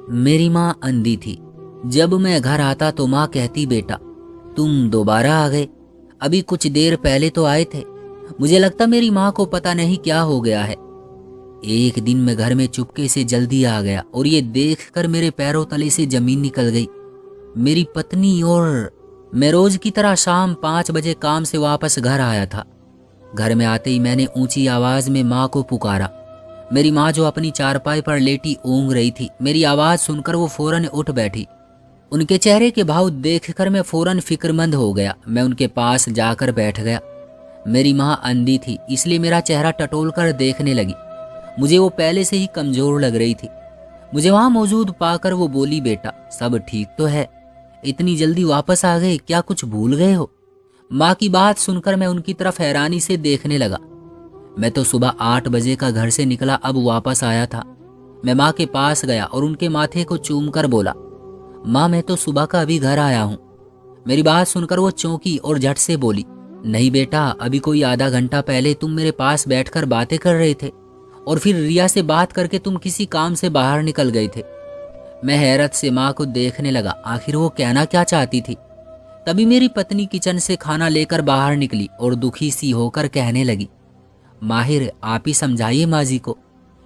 मेरी माँ अंधी थी। जब मैं घर आता तो माँ कहती, बेटा तुम दोबारा आ गए, अभी कुछ देर पहले तो आए थे। मुझे लगता मेरी माँ को पता नहीं क्या हो गया है। एक दिन मैं घर में चुपके से जल्दी आ गया और ये देखकर मेरे पैरों तले से जमीन निकल गई। मेरी पत्नी और मैं रोज की तरह शाम 5 बजे काम से वापस घर आया था। घर में आते ही मैंने ऊंची आवाज में माँ को पुकारा। मेरी माँ जो अपनी चारपाई पर लेटी ऊँघ रही थी, मेरी आवाज सुनकर वो फौरन उठ बैठी। उनके चेहरे के भाव देखकर मैं फौरन फिक्रमंद हो गया। मैं उनके पास जाकर बैठ गया। मेरी माँ अंधी थी, इसलिए मेरा चेहरा टटोल कर देखने लगी। मुझे वो पहले से ही कमजोर लग रही थी। मुझे वहां मौजूद पाकर वो बोली, बेटा सब ठीक तो है? इतनी जल्दी वापस आ गए, क्या कुछ भूल गए हो? माँ की बात सुनकर मैं उनकी तरफ हैरानी से देखने लगा। मैं तो सुबह 8 बजे का घर से निकला, अब वापस आया था। मैं माँ के पास गया और उनके माथे को चूम कर बोला, माँ मैं तो सुबह का अभी घर आया हूँ। मेरी बात सुनकर वो चौंकी और झट से बोली, नहीं बेटा, अभी कोई आधा घंटा पहले तुम मेरे पास बैठकर बातें कर रहे थे और फिर रिया से बात करके तुम किसी काम से बाहर निकल गए थे। मैं हैरत से माँ को देखने लगा, आखिर वो कहना क्या चाहती थी। तभी मेरी पत्नी किचन से खाना लेकर बाहर निकली और दुखी सी होकर कहने लगी, माहिर आप ही समझाइए माँ जी को,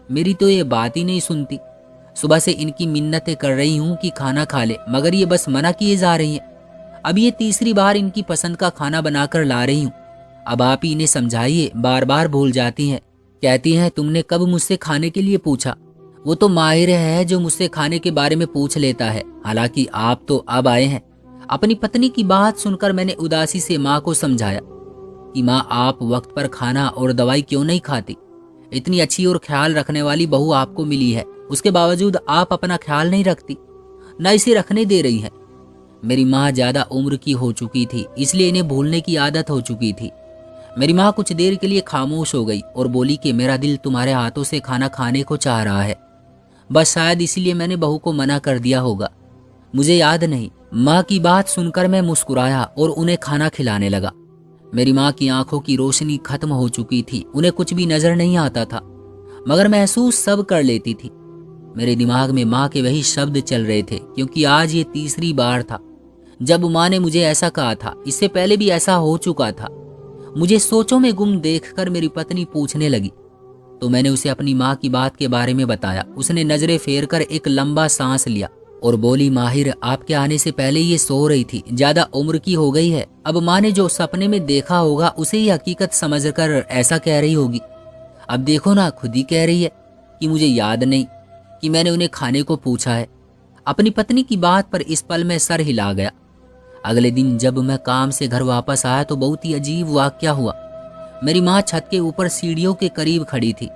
मेरी तो ये बात ही नहीं सुनती। सुबह से इनकी मिन्नतें कर रही हूँ कि खाना खा ले, मगर ये बस मना किए जा रही हैं। अब ये तीसरी बार इनकी पसंद का खाना बनाकर ला रही हूँ। अब आप ही इन्हें समझाइए, बार बार भूल जाती हैं। कहती हैं तुमने कब मुझसे खाने के लिए पूछा? वो तो माहिर है जो मुझसे खाने के बारे में पूछ लेता है, हालांकि आप तो अब आए हैं। अपनी पत्नी की बात सुनकर मैंने उदासी से माँ को समझाया कि माँ आप वक्त पर खाना और दवाई क्यों नहीं खाती? इतनी अच्छी और ख्याल रखने वाली बहू आपको मिली है, उसके बावजूद आप अपना ख्याल नहीं रखती, न इसे रखने दे रही हैं। मेरी माँ ज्यादा उम्र की हो चुकी थी, इसलिए इन्हें भूलने की आदत हो चुकी थी। मेरी माँ कुछ देर के लिए खामोश हो गई और बोली कि मेरा दिल तुम्हारे हाथों से खाना खाने को चाह रहा है, बस शायद इसीलिए मैंने बहू को मना कर दिया होगा, मुझे याद नहीं। माँ की बात सुनकर मैं मुस्कुराया और उन्हें खाना खिलाने लगा। मेरी माँ की आंखों की रोशनी खत्म हो चुकी थी, उन्हें कुछ भी नजर नहीं आता था, मगर महसूस सब कर लेती थी। मेरे दिमाग में माँ के वही शब्द चल रहे थे, क्योंकि आज ये तीसरी बार था जब माँ ने मुझे ऐसा कहा था। इससे पहले भी ऐसा हो चुका था। मुझे सोचों में गुम देखकर मेरी पत्नी पूछने लगी, तो मैंने उसे अपनी माँ की बात के बारे में बताया। उसने नजरें फेर कर एक लंबा सांस लिया और बोली, माहिर आपके आने से पहले ये सो रही थी, ज्यादा उम्र की हो गई है। अब माँ ने जो सपने में देखा होगा उसे ही हकीकत समझकर ऐसा कह रही होगी। अब देखो ना, खुद ही कह रही है कि मुझे याद नहीं कि मैंने उन्हें खाने को पूछा है। अपनी पत्नी की बात पर इस पल में सर हिला गया। अगले दिन जब मैं काम से घर वापस आया तो बहुत ही अजीब वाकया हुआ। मेरी माँ छत के ऊपर सीढ़ियों के करीब खड़ी थी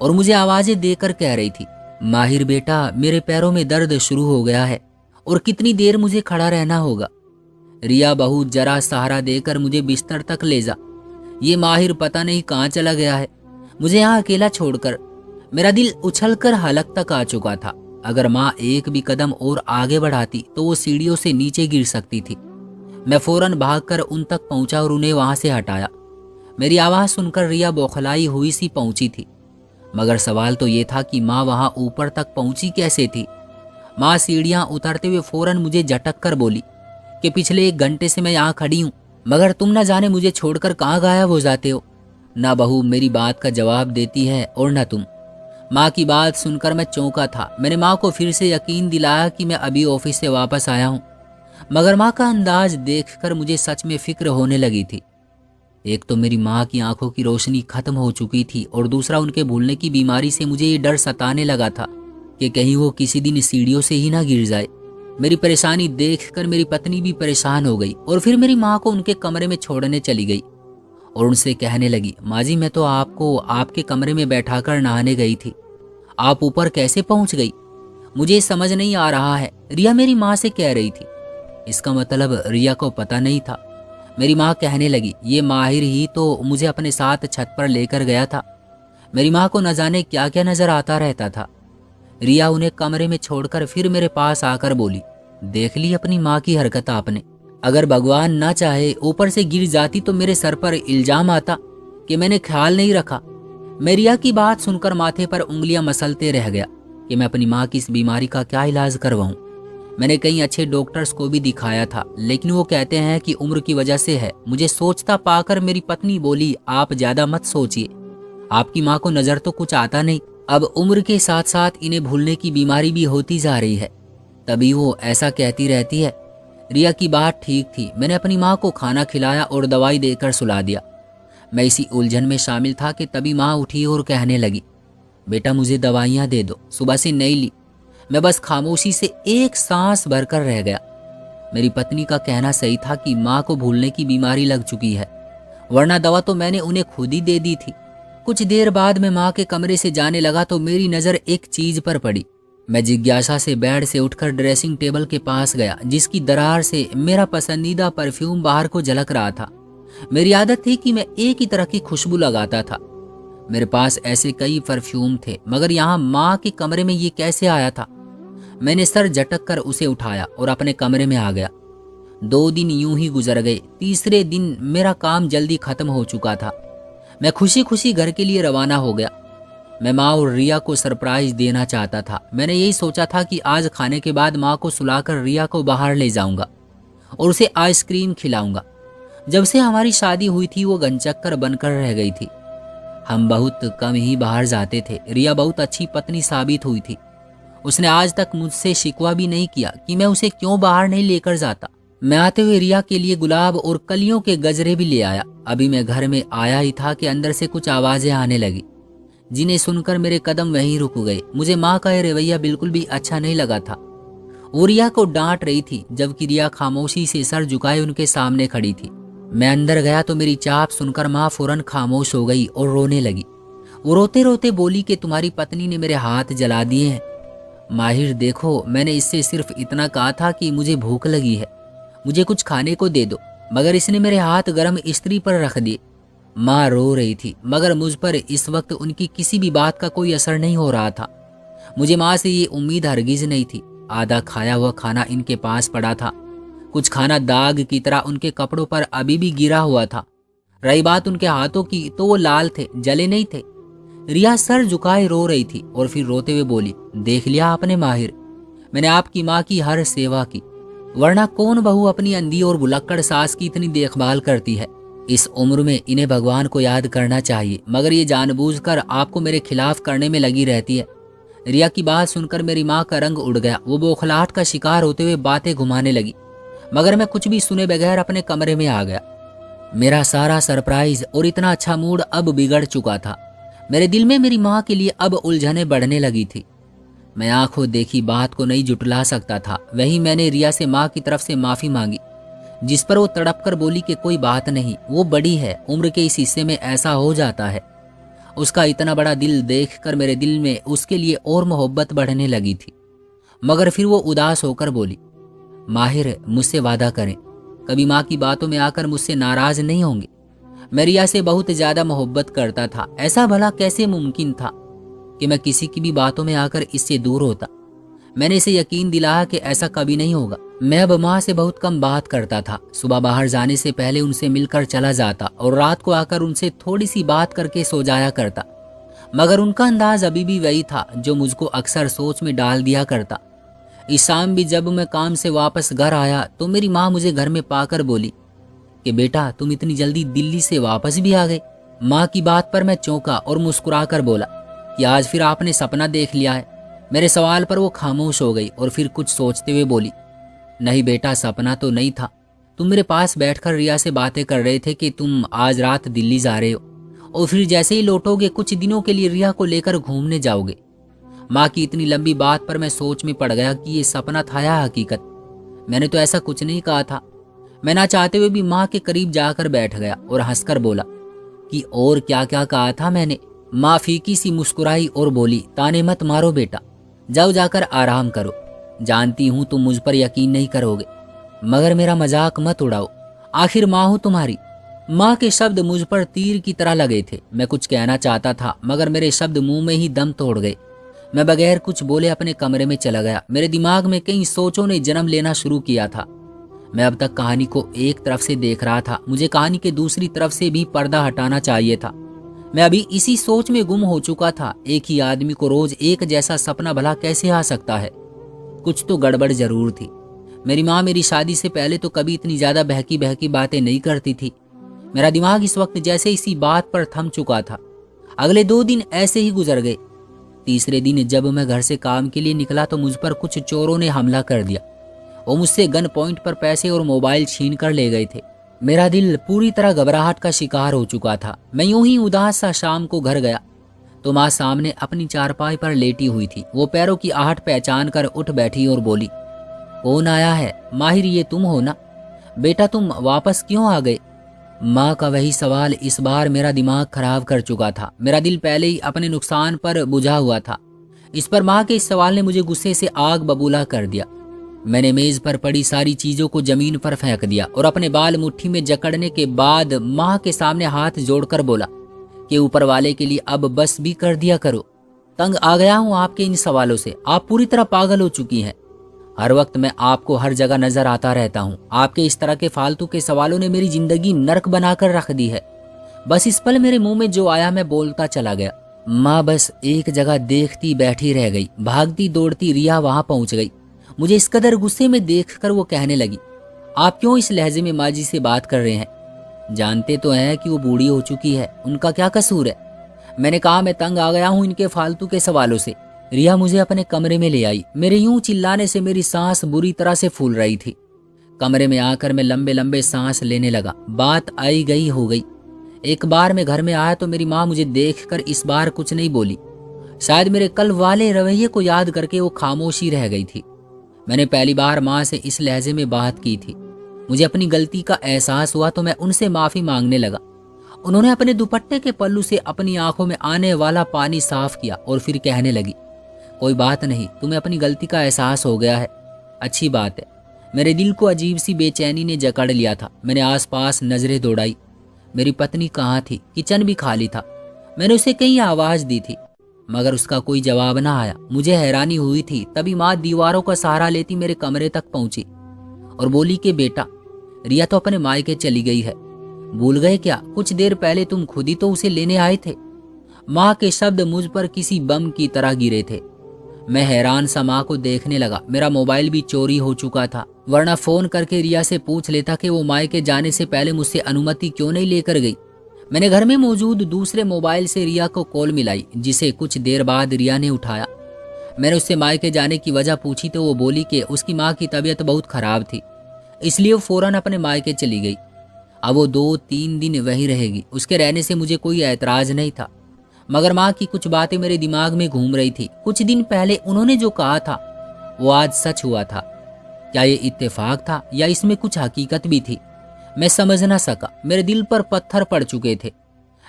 और मुझे आवाजें देकर कह रही थी, माहिर बेटा मेरे पैरों में दर्द शुरू हो गया है और कितनी देर मुझे खड़ा रहना होगा। रिया बहू जरा सहारा देकर मुझे बिस्तर तक ले जा। ये माहिर पता नहीं कहाँ चला गया है, मुझे यहाँ अकेला छोड़कर। मेरा दिल उछलकर हलक तक आ चुका था। अगर माँ एक भी कदम और आगे बढ़ाती तो वो सीढ़ियों से नीचे गिर सकती थी। मैं फौरन भागकर उन तक पहुंचा और उन्हें वहां से हटाया। मेरी आवाज सुनकर रिया बौखलाई हुई सी पहुंची थी, मगर सवाल तो ये था कि माँ वहां ऊपर तक पहुंची कैसे थी। माँ सीढ़ियां उतरते हुए फौरन मुझे झटक कर बोली कि पिछले 1 घंटे से मैं यहाँ खड़ी हूँ, मगर तुम न जाने मुझे छोड़कर कहाँ गायब हो जाते हो। ना बहू मेरी बात का जवाब देती है और न तुम। माँ की बात सुनकर मैं चौंका था। मैंने माँ को फिर से यकीन दिलाया कि मैं अभी ऑफिस से वापस आया हूँ, मगर माँ का अंदाज देखकर मुझे सच में फिक्र होने लगी थी। एक तो मेरी माँ की आंखों की रोशनी खत्म हो चुकी थी और दूसरा उनके भूलने की बीमारी से मुझे ये डर सताने लगा था कि कहीं वो किसी दिन सीढ़ियों से ही ना गिर जाए। मेरी परेशानी देखकर मेरी पत्नी भी परेशान हो गई और फिर मेरी माँ को उनके कमरे में छोड़ने चली गई और उनसे कहने लगी, माँ जी मैं तो आपको आपके कमरे में बैठाकर नहाने गई थी, आप ऊपर कैसे पहुंच गई? मुझे समझ नहीं आ रहा है, रिया मेरी माँ से कह रही थी। इसका मतलब रिया को पता नहीं था। मेरी माँ कहने लगी, ये माहिर ही तो मुझे अपने साथ छत पर लेकर गया था। मेरी माँ को न जाने क्या क्या नजर आता रहता था। रिया उन्हें कमरे में छोड़कर फिर मेरे पास आकर बोली, देख ली अपनी माँ की हरकत आपने। अगर भगवान ना चाहे ऊपर से गिर जाती तो मेरे सर पर इल्जाम आता कि मैंने ख्याल नहीं रखा। मैं रिया की बात सुनकर माथे पर उंगलियां मसलते रह गया। कि मैं अपनी माँ की इस बीमारी का क्या इलाज करवाऊं। मैंने कई अच्छे डॉक्टर्स को भी दिखाया था, लेकिन वो कहते हैं कि उम्र की वजह से है। मुझे सोचता पाकर मेरी पत्नी बोली, आप ज्यादा मत सोचिए, आपकी माँ को नजर तो कुछ आता नहीं, अब उम्र के साथ साथ इन्हें भूलने की बीमारी भी होती जा रही है, तभी वो ऐसा कहती रहती है। रिया की बात ठीक थी। मैंने अपनी माँ को खाना खिलाया और दवाई देकर सुला दिया। मैं इसी उलझन में शामिल था कि तभी माँ उठी और कहने लगी, बेटा मुझे दवाइयाँ दे दो, सुबह से नहीं ली। मैं बस खामोशी से एक सांस भरकर रह गया। मेरी पत्नी का कहना सही था कि माँ को भूलने की बीमारी लग चुकी है, वरना दवा तो मैंने उन्हें खुद ही दे दी थी। कुछ देर बाद मैं माँ के कमरे से जाने लगा तो मेरी नज़र एक चीज पर पड़ी। मैं जिज्ञासा से बेड से उठकर ड्रेसिंग टेबल के पास गया, जिसकी दरार से मेरा पसंदीदा परफ्यूम बाहर को झलक रहा था। मेरी आदत थी कि मैं एक ही तरह की खुशबू लगाता था। मेरे पास ऐसे कई परफ्यूम थे, मगर यहाँ माँ के कमरे में ये कैसे आया था। मैंने सर झटक कर उसे उठाया और अपने कमरे में आ गया। 2 दिन यूं ही गुजर गए। तीसरे दिन मेरा काम जल्दी खत्म हो चुका था। मैं खुशी खुशी घर के लिए रवाना हो गया। मैं माँ और रिया को सरप्राइज देना चाहता था। मैंने यही सोचा था कि आज खाने के बाद माँ को सुलाकर रिया को बाहर ले जाऊंगा और उसे आइसक्रीम खिलाऊंगा। जब से हमारी शादी हुई थी वो गंचक्कर बनकर रह गई थी। हम बहुत कम ही बाहर जाते थे। रिया बहुत अच्छी पत्नी साबित हुई थी। उसने आज तक मुझसे शिकवा भी नहीं किया कि मैं उसे क्यों बाहर नहीं लेकर जाता। मैं आते हुए रिया के लिए गुलाब और कलियों के गजरे भी ले आया। अभी मैं घर में आया ही था कि अंदर से कुछ आवाजें आने लगी, जिन्हें सुनकर मेरे कदम वहीं रुक गए। मुझे माँ का यह रवैया बिल्कुल भी अच्छा नहीं लगा था। वो रिया को डांट रही थी, जबकि रिया खामोशी से सर झुकाए उनके सामने खड़ी थी। मैं अंदर गया तो मेरी चाप सुनकर माँ फौरन खामोश हो गई और रोने लगी। वो रोते रोते बोली कि तुम्हारी पत्नी ने मेरे हाथ जला दिए हैं। माहिर देखो, मैंने इससे सिर्फ इतना कहा था कि मुझे भूख लगी है, मुझे कुछ खाने को दे दो, मगर इसने मेरे हाथ गर्म इस्त्री पर रख दिए। माँ रो रही थी, मगर मुझ पर इस वक्त उनकी किसी भी बात का कोई असर नहीं हो रहा था। मुझे माँ से ये उम्मीद हरगिज नहीं थी। आधा खाया हुआ खाना इनके पास पड़ा था। कुछ खाना दाग की तरह उनके कपड़ों पर अभी भी गिरा हुआ था। रही बात उनके हाथों की, तो वो लाल थे, जले नहीं थे। रिया सर झुकाए रो रही थी और फिर रोते हुए बोली, देख लिया आपने माहिर, मैंने आपकी माँ की हर सेवा की, वरना कौन बहू अपनी अंधी और भुलक्कड़ सास की इतनी देखभाल करती है। इस उम्र में इन्हें भगवान को याद करना चाहिए, मगर ये जानबूझकर आपको मेरे खिलाफ करने में लगी रहती है। रिया की बात सुनकर मेरी माँ का रंग उड़ गया। वो बौखलाहट का शिकार होते हुए बातें घुमाने लगी, मगर मैं कुछ भी सुने बगैर अपने कमरे में आ गया। मेरा सारा सरप्राइज और इतना अच्छा मूड अब बिगड़ चुका था। मेरे दिल में मेरी माँ के लिए अब उलझनें बढ़ने लगी थी। मैं आंखों देखी बात को नहीं जुटला सकता था। वहीं मैंने रिया से माँ की तरफ से माफी मांगी, जिस पर वो तड़प कर बोली कि कोई बात नहीं, वो बड़ी है, उम्र के इस हिस्से में ऐसा हो जाता है। उसका इतना बड़ा दिल देखकर मेरे दिल में उसके लिए और मोहब्बत बढ़ने लगी थी। मगर फिर वो उदास होकर बोली, माहिर मुझसे वादा करें, कभी माँ की बातों में आकर मुझसे नाराज नहीं होंगे। मैं रिया से बहुत ज्यादा मोहब्बत करता था। ऐसा भला कैसे मुमकिन था कि मैं किसी की भी बातों में आकर इससे दूर होता। मैंने इसे यकीन दिलाया कि ऐसा कभी नहीं होगा। मैं अब माँ से बहुत कम बात करता था। सुबह बाहर जाने से पहले उनसे मिलकर चला जाता और रात को आकर उनसे थोड़ी सी बात करके सो जाया करता। मगर उनका अंदाज अभी भी वही था जो मुझको अक्सर सोच में डाल दिया करता। इस शाम भी जब मैं काम से वापस घर आया तो मेरी माँ मुझे घर में पाकर बोली कि बेटा तुम इतनी जल्दी दिल्ली से वापस भी आ गए। माँ की बात पर मैं चौंका और मुस्कुराकर बोला कि आज फिर आपने सपना देख लिया है। मेरे सवाल पर वो खामोश हो गई और फिर कुछ सोचते हुए बोली, नहीं बेटा, सपना तो नहीं था। तुम मेरे पास बैठकर रिया से बातें कर रहे थे कि तुम आज रात दिल्ली जा रहे हो और फिर जैसे ही लौटोगे कुछ दिनों के लिए रिया को लेकर घूमने जाओगे। माँ की इतनी लंबी बात पर मैं सोच में पड़ गया कि ये सपना था या हकीकत। मैंने तो ऐसा कुछ नहीं कहा था। मैं ना चाहते हुए भी माँ के करीब जाकर बैठ गया और हंसकर बोला कि और क्या क्या कहा था मैंने। माँ फीकी सी मुस्कुराई और बोली, ताने मत मारो बेटा, जाओ जाकर आराम करो। जानती हूँ तुम मुझ पर यकीन नहीं करोगे, मगर मेरा मजाक मत उड़ाओ, आखिर माँ हूँ तुम्हारी। माँ के शब्द मुझ पर तीर की तरह लगे थे। मैं कुछ कहना चाहता था मगर मेरे शब्द मुंह में ही दम तोड़ गए। मैं बगैर कुछ बोले अपने कमरे में चला गया। मेरे दिमाग में कई सोचों ने जन्म लेना शुरू किया था। मैं अब तक कहानी को एक तरफ से देख रहा था, मुझे कहानी के दूसरी तरफ से भी पर्दा हटाना चाहिए था। मैं अभी इसी सोच में गुम हो चुका था, एक ही आदमी को रोज एक जैसा सपना भला कैसे आ सकता है। कुछ तो गड़बड़ जरूर थी। मेरी माँ मेरी शादी से पहले तो कभी इतनी ज्यादा बहकी बहकी बातें नहीं करती थी। मेरा दिमाग इस वक्त जैसे इसी बात पर थम चुका था। अगले 2 दिन ऐसे ही गुजर गए। तीसरे दिन जब मैं घर से काम के लिए निकला तो मुझ पर कुछ चोरों ने हमला कर दिया। वो मुझसे गन पॉइंट पर पैसे और मोबाइल छीन कर ले गए थे। मेरा दिल पूरी तरह घबराहट का शिकार हो चुका था। मैं यूं ही उदास सा शाम को घर गया तो माँ सामने अपनी चारपाई पर लेटी हुई थी। वो पैरों की आहट पहचान कर उठ बैठी और बोली, कौन आया है? माहिर, ये तुम हो ना? बेटा तुम वापस क्यों आ गए? माँ का वही सवाल इस बार मेरा दिमाग खराब कर चुका था। मेरा दिल पहले ही अपने नुकसान पर बुझा हुआ था। इस पर माँ के इस सवाल ने मुझे गुस्से से आग बबूला कर दिया। मैंने मेज पर पड़ी सारी चीजों को जमीन पर फेंक दिया और अपने बाल मुट्ठी में जकड़ने के बाद माँ के सामने हाथ जोड़कर बोला कि ऊपर वाले के लिए अब बस भी कर दिया करो। तंग आ गया हूँ आपके इन सवालों से। आप पूरी तरह पागल हो चुकी हैं। हर वक्त मैं आपको हर जगह नजर आता रहता हूँ। आपके इस तरह के फालतू के सवालों ने मेरी जिंदगी नर्क बनाकर रख दी है। बस इस पल मेरे मुंह में जो आया मैं बोलता चला गया। माँ बस एक जगह देखती बैठी रह गई। भागती दौड़ती रिया वहां पहुंच गई। मुझे इस कदर गुस्से में देखकर वो कहने लगी, आप क्यों इस लहजे में माँ जी से बात कर रहे हैं? जानते तो हैं कि वो बूढ़ी हो चुकी है, उनका क्या कसूर है? मैंने कहा, मैं तंग आ गया हूँ इनके फालतू के सवालों से। रिया मुझे अपने कमरे में ले आई। मेरे यूं चिल्लाने से मेरी सांस बुरी तरह से फूल रही थी। कमरे में आकर मैं लंबे लंबे सांस लेने लगा। बात आई गई हो गई। एक बार मैं घर में आया तो मेरी माँ मुझे देखकर इस बार कुछ नहीं बोली। शायद मेरे कल वाले रवैये को याद करके वो खामोशी रह गई थी। मैंने पहली बार माँ से इस लहजे में बात की थी। मुझे अपनी गलती का एहसास हुआ तो मैं उनसे माफी मांगने लगा। उन्होंने अपने दुपट्टे के पल्लू से अपनी आंखों में आने वाला पानी साफ किया और फिर कहने लगी, कोई बात नहीं, तुम्हें अपनी गलती का एहसास हो गया है, अच्छी बात है। मेरे दिल को अजीब सी बेचैनी ने जकड़ लिया था। मैंने आसपास नजरें दौड़ाई। मेरी पत्नी कहाँ थी? किचन भी खाली था। मैंने उसे कई आवाज दी थी मगर उसका कोई जवाब ना आया। मुझे हैरानी हुई थी। तभी माँ दीवारों का सहारा लेती मेरे कमरे तक पहुंची और बोली कि बेटा, रिया तो अपने मायके चली गई है। भूल गए क्या? कुछ देर पहले तुम खुद ही तो उसे लेने आए थे। माँ के शब्द मुझ पर किसी बम की तरह गिरे थे। मैं हैरान सा माँ को देखने लगा। मेरा मोबाइल भी चोरी हो चुका था, वरना फोन करके रिया से पूछ लेता कि वो मायके जाने से पहले मुझसे अनुमति क्यों नहीं लेकर गई। मैंने घर में मौजूद दूसरे मोबाइल से रिया को कॉल मिलाई, जिसे कुछ देर बाद रिया ने उठाया। मैंने उससे मायके जाने की वजह पूछी तो वो बोली कि उसकी माँ की तबीयत बहुत खराब थी, इसलिए वो फौरन अपने मायके चली गई। अब वो 2-3 दिन वहीं रहेगी। उसके रहने से मुझे कोई ऐतराज नहीं था, मगर माँ की कुछ बातें मेरे दिमाग में घूम रही थी। कुछ दिन पहले उन्होंने जो कहा था वो आज सच हुआ था। क्या ये इत्तेफाक था या इसमें कुछ हकीकत भी थी? मैं समझ ना सका। मेरे दिल पर पत्थर पड़ चुके थे।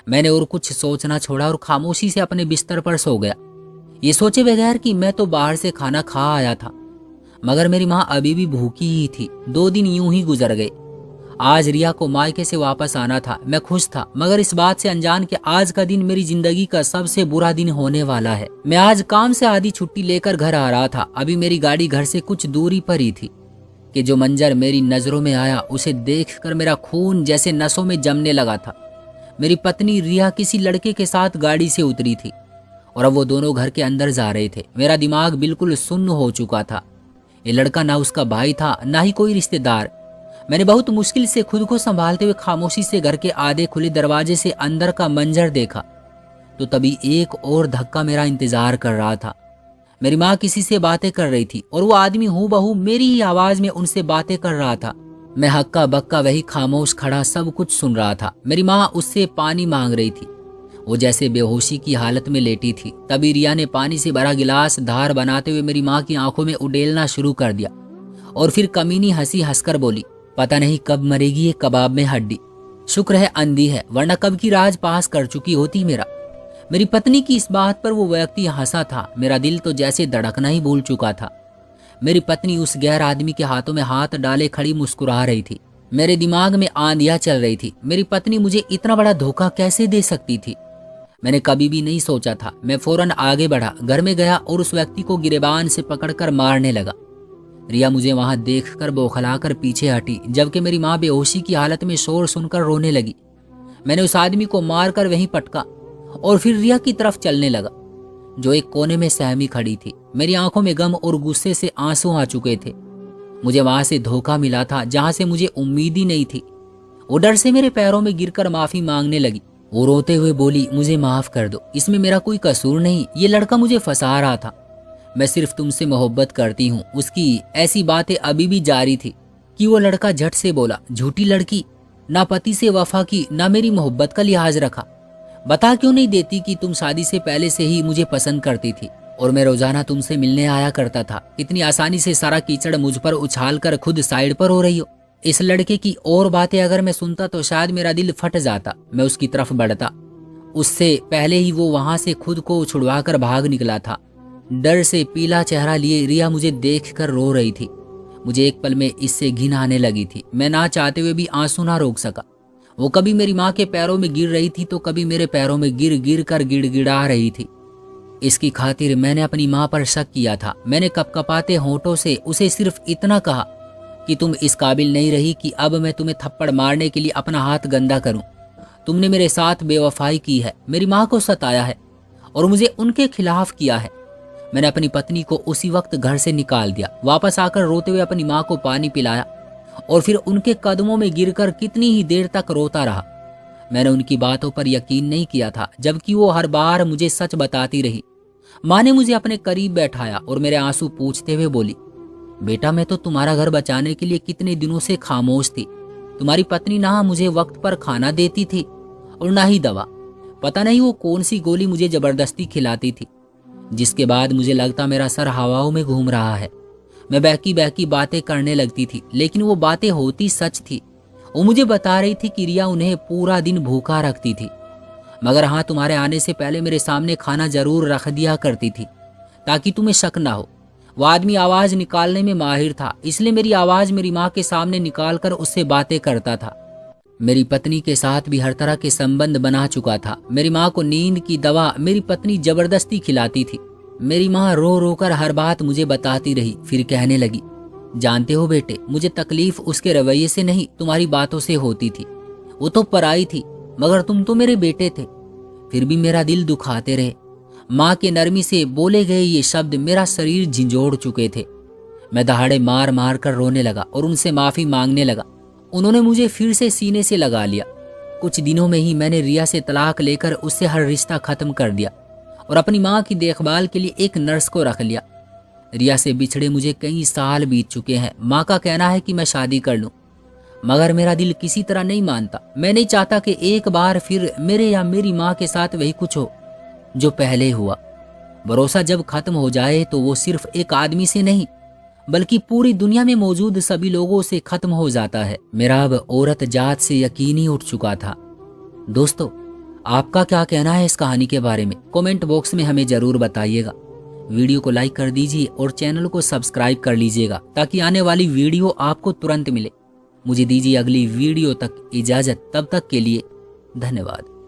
मैंने और कुछ सोचना छोड़ा और खामोशी से अपने बिस्तर पर सो गया, ये सोचे बगैर कि मैं तो बाहर से खाना खा आया था। मगर मेरी माँ अभी भी भूखी ही थी। 2 दिन यूं ही गुजर गए। आज रिया को मायके से वापस आना था। मैं खुश था, मगर इस बात से अनजान कि आज का दिन मेरी जिंदगी का सबसे बुरा दिन होने वाला है। मैं आज काम से आधी छुट्टी लेकर घर आ रहा था। अभी मेरी गाड़ी घर से कुछ दूरी पर ही थी कि जो मंजर मेरी नजरों में आया, उसे देखकर मेरा खून जैसे नसों में जमने लगा था। मेरी पत्नी रिया किसी लड़के के साथ गाड़ी से उतरी थी और अब वो दोनों घर के अंदर जा रहे थे। मेरा दिमाग बिल्कुल सुन्न हो चुका था। ये लड़का ना उसका भाई था, ना ही कोई रिश्तेदार। मैंने बहुत मुश्किल से खुद को संभालते हुए खामोशी से घर के आधे खुले दरवाजे से अंदर का मंजर देखा तो तभी एक और धक्का मेरा इंतजार कर रहा था। मेरी माँ किसी से बातें कर रही थी और वो आदमी हूबहू मेरी ही आवाज में उनसे बातें कर रहा था। मैं हक्का बक्का वही खामोश खड़ा सब कुछ सुन रहा था। मेरी माँ उससे पानी मांग रही थी। वो जैसे बेहोशी की हालत में लेटी थी। तभी रिया ने पानी से भरा गिलास धार बनाते हुए मेरी माँ की आंखों में उडेलना शुरू कर दिया और फिर कमीनी हंसी हंसकर बोली, पता नहीं कब मरेगी ये कबाब में हड्डी। शुक्र है अंधी है, वरना कब की राज पास कर चुकी होती मेरा। मेरी पत्नी की इस बात पर वो व्यक्ति हंसा था। मेरा दिल तो जैसे धड़कना ही भूल चुका था। मेरी पत्नी उस गैर आदमी के हाथों में हाथ डाले खड़ी मुस्कुरा रही थी। मेरे दिमाग में आंधियां चल रही थी। मेरी पत्नी मुझे इतना बड़ा धोखा कैसे दे सकती थी? मैंने कभी भी नहीं सोचा था। मैं फौरन आगे बढ़ा, घर में गया और उस व्यक्ति को गिरेबान से पकड़कर मारने लगा। रिया मुझे वहां देखकर बौखलाकर पीछे हटी, जबकि मेरी माँ बेहोशी की हालत में शोर सुनकर रोने लगी। मैंने उस आदमी को मारकर वहीं पटका और फिर रिया की तरफ चलने लगा, जो एक कोने में सहमी खड़ी थी। मेरी आंखों में गम और गुस्से से आंसू आ चुके थे। मुझे वहां से धोखा मिला था जहां से मुझे उम्मीद ही नहीं थी। वो डर से मेरे पैरों में गिरकर माफी मांगने लगी। वो रोते हुए बोली, मुझे माफ कर दो, इसमें मेरा कोई कसूर नहीं, ये लड़का मुझे फंसा रहा था, मैं सिर्फ तुमसे मोहब्बत करती हूँ। उसकी ऐसी बातें अभी भी जारी थी कि वो लड़का झट से बोला, झूठी लड़की, ना पति से वफा की, ना मेरी मोहब्बत का लिहाज रखा। बता क्यों नहीं देती कि तुम शादी से पहले से ही मुझे पसंद करती थी और मैं रोजाना तुमसे मिलने आया करता था। इतनी आसानी से सारा कीचड़ मुझ पर उछाल कर खुद साइड पर हो रही हो। इस लड़के की और बातें अगर मैं सुनता तो शायद मेरा दिल फट जाता। मैं उसकी तरफ बढ़ता, उससे पहले ही वो वहां से खुद को छुड़वा कर भाग निकला था। डर से पीला चेहरा लिए रिया मुझे देख कर रो रही थी। मुझे एक पल में इससे घिन आने लगी थी। मैं ना चाहते हुए भी आंसू ना रोक सका। वो कभी मेरी माँ के पैरों में गिर रही थी तो कभी मेरे पैरों में गिर गिर कर गिड़गिड़ा रही थी। इसकी खातिर मैंने अपनी माँ पर शक किया था। मैंने कपकपाते होंठों से उसे सिर्फ इतना कहा कि तुम इस काबिल नहीं रही कि अब मैं तुम्हें थप्पड़ मारने के लिए अपना हाथ गंदा करूं। तुमने मेरे साथ बेवफाई की है, मेरी माँ को सताया है और मुझे उनके खिलाफ किया है। मैंने अपनी पत्नी को उसी वक्त घर से निकाल दिया। वापस आकर रोते हुए अपनी माँ को पानी पिलाया और फिर उनके कदमों में गिरकर कितनी ही देर तक रोता रहा। मैंने उनकी बातों पर यकीन नहीं किया था, जबकि वो हर बार मुझे सच बताती रही। माँ ने मुझे अपने करीब बैठाया और मेरे आंसू पूछते हुए बोली, बेटा मैं तो तुम्हारा घर बचाने के लिए कितने दिनों से खामोश थी। तुम्हारी पत्नी ना मुझे वक्त पर खाना देती थी और ना ही दवा। पता नहीं वो कौन सी गोली मुझे जबरदस्ती खिलाती थी, जिसके बाद मुझे लगता मेरा सर हवाओं में घूम रहा है। मैं बहकी बहकी बातें करने लगती थी, लेकिन वो बातें होती सच थी। वो मुझे बता रही थी कि रिया उन्हें पूरा दिन भूखा रखती थी, मगर हाँ तुम्हारे आने से पहले मेरे सामने खाना जरूर रख दिया करती थी ताकि तुम्हें शक ना हो। वो आदमी आवाज निकालने में माहिर था, इसलिए मेरी आवाज मेरी माँ के सामने निकाल कर उससे बातें करता था। मेरी पत्नी के साथ भी हर तरह के संबंध बना चुका था। मेरी माँ को नींद की दवा मेरी पत्नी जबरदस्ती खिलाती थी। मेरी माँ रो रो कर हर बात मुझे बताती रही, फिर कहने लगी, जानते हो बेटे, मुझे तकलीफ उसके रवैये से नहीं तुम्हारी बातों से होती थी। वो तो पराई थी, मगर तुम तो मेरे बेटे थे, फिर भी मेरा दिल दुखाते रहे। माँ के नरमी से बोले गए ये शब्द मेरा शरीर झिंझोड़ चुके थे। मैं दहाड़े मार मार कर रोने लगा और उनसे माफी मांगने लगा। उन्होंने मुझे फिर से सीने से लगा लिया। कुछ दिनों में ही मैंने रिया से तलाक लेकर उससे हर रिश्ता खत्म कर दिया और अपनी माँ की देखभाल के लिए एक नर्स को रख लिया। रिया से बिछड़े मुझे कई साल बीत चुके हैं। माँ का कहना है कि मैं शादी कर लूं, मगर मेरा दिल किसी तरह नहीं मानता। मैं नहीं चाहता कि एक बार फिर मेरे या मेरी माँ के साथ वही कुछ हो जो पहले हुआ। भरोसा जब खत्म हो जाए तो वो सिर्फ एक आदमी से नहीं बल्कि पूरी दुनिया में मौजूद सभी लोगों से खत्म हो जाता है। मेरा अब औरत जात से यकीन ही उठ चुका था। दोस्तों, आपका क्या कहना है इस कहानी के बारे में? कमेंट बॉक्स में हमें जरूर बताइएगा। वीडियो को लाइक कर दीजिए और चैनल को सब्सक्राइब कर लीजिएगा ताकि आने वाली वीडियो आपको तुरंत मिले। मुझे दीजिए अगली वीडियो तक इजाजत। तब तक के लिए धन्यवाद।